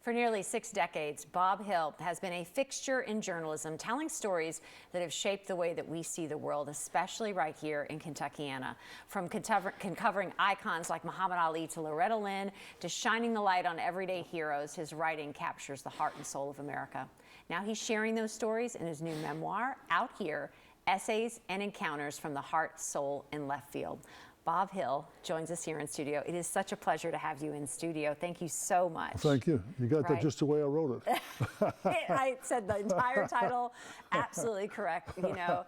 For nearly 6 decades, Bob Hill has been a fixture in journalism, telling stories that have shaped the way that we see the world, especially right here in Kentuckiana. From covering icons like Muhammad Ali to Loretta Lynn to shining the light on everyday heroes, his writing captures the heart and soul of America. Now he's sharing those stories in his new memoir, Out Here, Essays and Encounters from the Heart, Soul, and Left Field. Bob Hill joins us here in studio. It is such a pleasure to have you in studio. Thank you so much. Well, thank you. You got that just the way I wrote it. I said the entire title, absolutely correct. You know,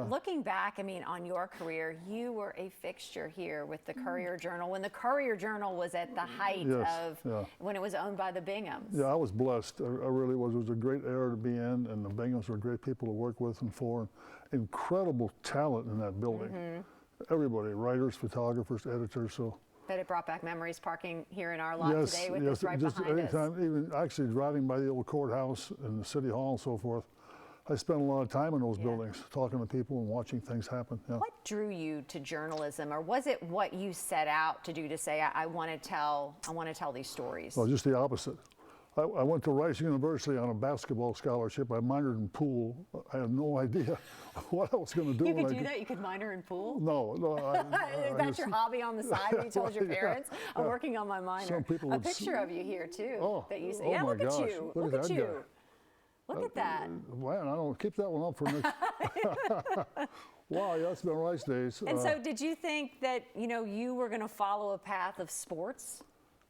looking back, I mean, on your career, you were a fixture here with the Courier-Journal when the Courier-Journal was at the height of when it was owned by the Binghams. Yeah, I was blessed. I really was. It was a great era to be in, and the Binghams were great people to work with and for. Incredible talent in that building. Everybody, writers, photographers, editors. So. But it brought back memories parking here in our lot today with us right just behind anytime, us. Even actually driving by the old courthouse and the city hall and so forth, I spent a lot of time in those buildings, talking to people and watching things happen. Yeah. What drew you to journalism, or was it what you set out to do to say, I want to tell these stories? Well, just the opposite. I went to Rice University on a basketball scholarship. I minored in pool. I had no idea what I was going to do. You could do that? You could minor in pool? No. That's your hobby on the side when you told your parents? I'm working on my minor. Some people a picture of you here, too. That you say, yeah, look at you. Look at you. Look at that. Man, I don't keep that one up for me. Wow, yeah, that's been Rice days. And so did you think that, you were going to follow a path of sports?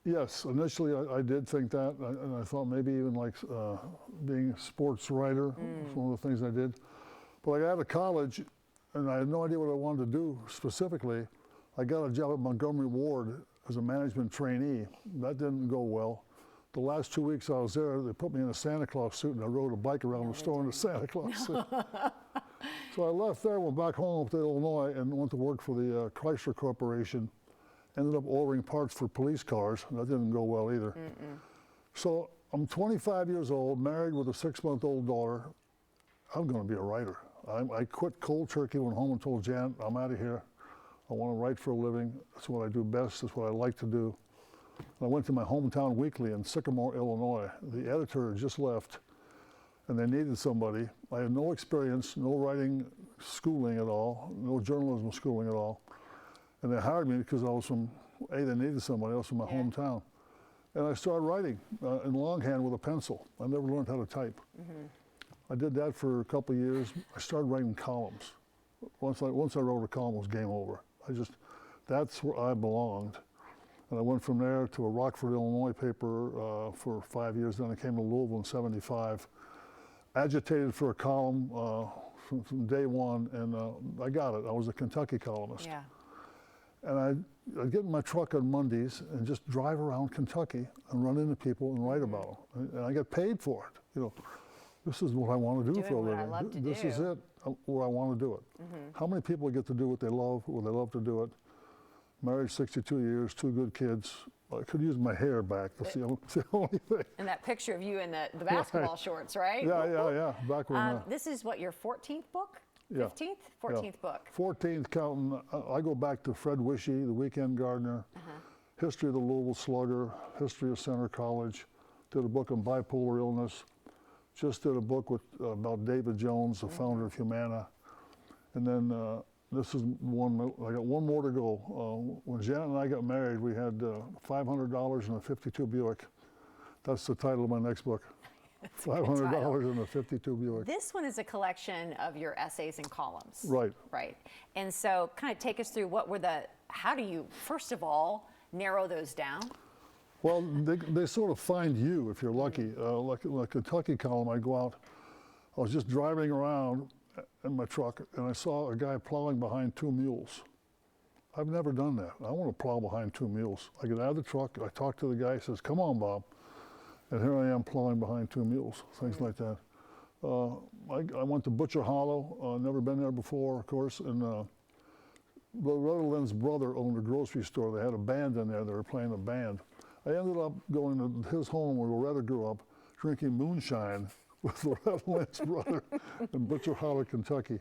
Yes, initially I did think that, and I thought maybe even like being a sports writer was one of the things I did. But I got out of college, and I had no idea what I wanted to do specifically. I got a job at Montgomery Ward as a management trainee. That didn't go well. The last 2 weeks I was there, they put me in a Santa Claus suit, and I rode a bike around the store in a Santa Claus suit. So I left there, went back home to Illinois, and went to work for the Chrysler Corporation. Ended up ordering parts for police cars. That didn't go well either. So I'm 25 years old, married with a 6-month-old daughter. I'm going to be a writer. I quit cold turkey, went home and told Janet, I'm out of here. I want to write for a living. That's what I do best. That's what I like to do. And I went to my hometown weekly in Sycamore, Illinois. The editor had just left, and they needed somebody. I had no experience, no writing schooling at all, no journalism schooling at all. And they hired me because I was from, they needed somebody else from my hometown. And I started writing in longhand with a pencil. I never learned how to type. I did that for a couple of years. I started writing columns. Once I wrote a column, it was game over. That's where I belonged. And I went from there to a Rockford, Illinois paper for 5 years. Then I came to Louisville in '75. Agitated for a column from day one, and I got it. I was a Kentucky columnist. And I'd get in my truck on Mondays and just drive around Kentucky and run into people and write about them. And I get paid for it. This is what I want to do for a living. This is it, where I want to do it. How many people get to do what they love to do it? Married 62 years, 2 good kids. I could use my hair back. That's the only thing. And that picture of you in the basketball shorts, right? Yeah. Back when, this is what, your 14th book? 15th? 14th book. 14th counting. I go back to Fred Wishy, the Weekend Gardener, history of the Louisville Slugger, history of Center College, did a book on bipolar illness, just did a book about David Jones, the founder of Humana. And then this is one, I got one more to go. When Janet and I got married, we had $500 in a 52 Buick. That's the title of my next book. $500 in a 52 Buick. This one is a collection of your essays and columns. Right. And so kind of take us through how do you, first of all, narrow those down? Well, they sort of find you if you're lucky. Like a Kentucky column, I go out, I was just driving around in my truck, and I saw a guy plowing behind 2 mules. I've never done that. I want to plow behind 2 mules. I get out of the truck, I talk to the guy, he says, come on, Bob. And here I am plowing behind 2 mules, things like that. I went to Butcher Hollow, never been there before, of course, and Loretta Lynn's brother owned a grocery store. They had a band in there, they were playing a band. I ended up going to his home where Loretta grew up, drinking moonshine with Loretta Lynn's brother in Butcher Hollow, Kentucky.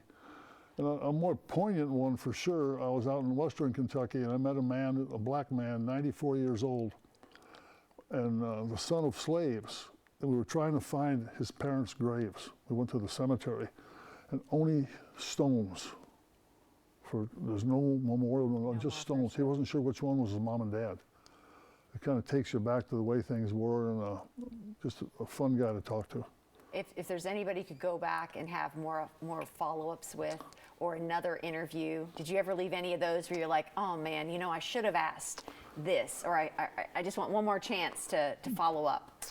And a more poignant one for sure, I was out in western Kentucky and I met a man, a black man, 94 years old. and the son of slaves. And we were trying to find his parents' graves. We went to the cemetery, and only stones. There's no memorial, no, just stones. He wasn't sure which one was his mom and dad. It kind of takes you back to the way things were, and just a fun guy to talk to. If there's anybody you could go back and have more follow-ups with, or another interview, did you ever leave any of those where you're like, oh man, you know, I should have asked this, or I just want one more chance to follow up?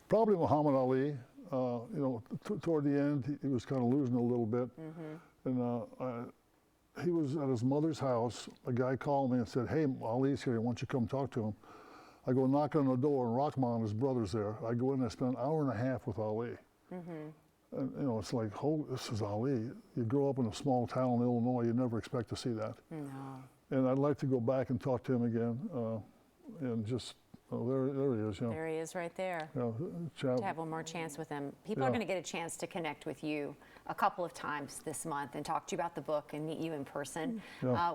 Probably Muhammad Ali. You know, toward the end, he was kind of losing a little bit. And he was at his mother's house. A guy called me and said, hey, Ali's here, why don't you come talk to him? I go knock on the door, and Rahman, his brother's there. I go in and I spend an hour and a half with Ali. And, you know, it's like, oh, this is Ali. You grow up in a small town in Illinois, you never expect to see that. No. And I'd like to go back and talk to him again, and just, there he is. You know. There he is right there. You know, To have one more chance with him. People are going to get a chance to connect with you a couple of times this month and talk to you about the book and meet you in person.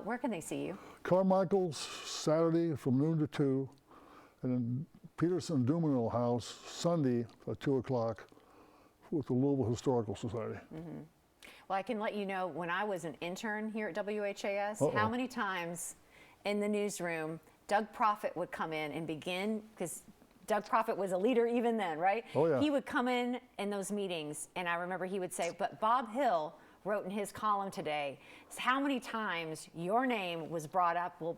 Where can they see you? Carmichael's Saturday from noon to 2, and then Peterson Dumanil House Sunday at 2 o'clock with the Louisville Historical Society. Well, I can let you know, when I was an intern here at WHAS, how many times in the newsroom Doug Proffitt would come in and begin, because Doug Proffitt was a leader even then, right? Oh, yeah. He would come in those meetings, and I remember he would say, but Bob Hill wrote in his column today, how many times your name was brought up. Well,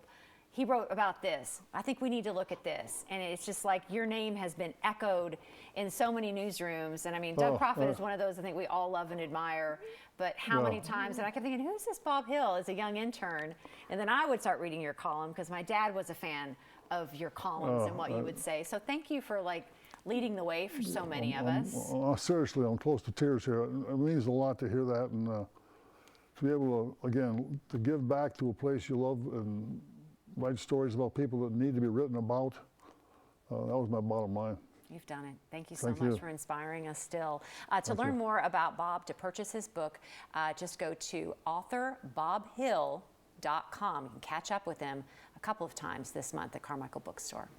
he wrote about this. I think we need to look at this. And it's just like your name has been echoed in so many newsrooms. And I mean, Doug Proffitt is one of those I think we all love and admire. But how many times? And I kept thinking, who's this Bob Hill as a young intern? And then I would start reading your column because my dad was a fan of your columns and what you would say. So thank you for like leading the way for so many of us. Seriously, I'm close to tears here. It means a lot to hear that, and to be able to, again, to give back to a place you love and write stories about people that need to be written about. That was my bottom line. You've done it. Thank you so much for inspiring us still. To learn more about Bob, to purchase his book, just go to authorbobhill.com. You can catch up with him a couple of times this month at Carmichael Bookstore.